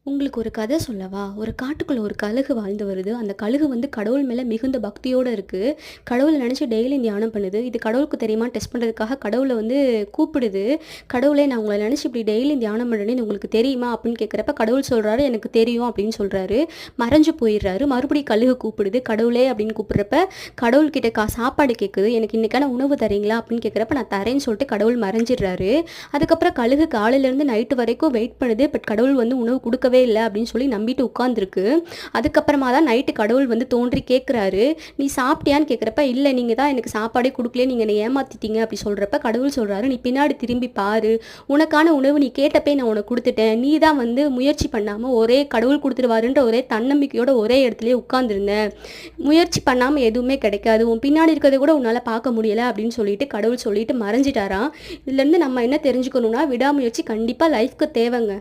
உங்களுக்கு ஒரு கதை சொல்லவா? ஒரு காட்டுக்குள்ள ஒரு கழுகு வாழ்ந்து வருது. அந்த கழுகு வந்து கடவுள் மேல மிகுந்த பக்தியோட இருக்கு. கடவுள நெனச்சு டெய்லியும் தியானம் பண்ணுது. இது கடவுளுக்கு தெரியுமான்னு டெஸ்ட் பண்றதுக்காக கடவுள வந்து கூப்பிடுது. "கடவுளே நான் உங்கள நெனச்சு இப்படி டெய்லியும் தியானம் பண்றேனே உங்களுக்கு தெரியுமா?" அப்படின்னு கேட்கிறப்ப கடவுள் சொல்றாரு, "எனக்கு தெரியும்" அப்படின்னு சொல்றாரு. மறைஞ்சு போயிர்றாரு. மறுபடியும் கழுகு கூப்பிடுது. "கடவுளே" அப்படின்னு கூப்பிடுறப்ப கடவுள்கிட்ட சாப்பாடு கேட்குது. "எனக்கு இன்னைக்கான உணவு தர்றீங்களா?" அப்படின்னு கேட்கிறப்ப, "நான் தரேன்னு" சொல்லிட்டு கடவுள் மறைஞ்சிடுறாரு. அதுக்கப்புறம் கழுகு காலையிலேருந்து நைட்டு வரைக்கும் வெயிட் பண்ணுது. பட் கடவுள் வந்து உணவு குடுக்கவே இல்ல அப்படின்னு சொல்லி நம்பிட்டு உட்கார்ந்திருக்கு. அதுக்கப்புறமா தான் நைட்டு கடவுள் வந்து தோன்றி கேட்குறாரு, "நீ சாப்பிட்டியான்னு?" கேட்குறப்ப, "இல்ல நீங்க தான் எனக்கு சாப்பாடே குடுக்கல. நீங்க என்னை ஏமாத்திட்டீங்க" அப்படி சொல்றப்ப கடவுள் சொல்றாரு, "நீ பின்னாடி திரும்பி பாரு. உனக்கான உணவு நீ கேட்டப்பயே நான் உனக்கு குடுத்துட்டேன். நீ தான் வந்து முயற்சி பண்ணாம ஒரே கடவுள் குடுத்துருவாருன்ற ஒரே தன்னம்பிக்கையோட ஒரே இடத்துலயே உட்கார்ந்திருந்த. முயற்சி பண்ணாம எதுவுமே கிடைக்காது. உன் பின்னாடி இருக்கிறத கூட உன்னால பார்க்க முடியல" அப்படின்னு சொல்லிட்டு கடவுள் சொல்லிட்டு மறைஞ்சிட்டாராம். இதுலேருந்து நம்ம என்ன தெரிஞ்சுக்கணும்னா, விடாமுயற்சி கண்டிப்பா லைஃப்க்கு தேவைங்க.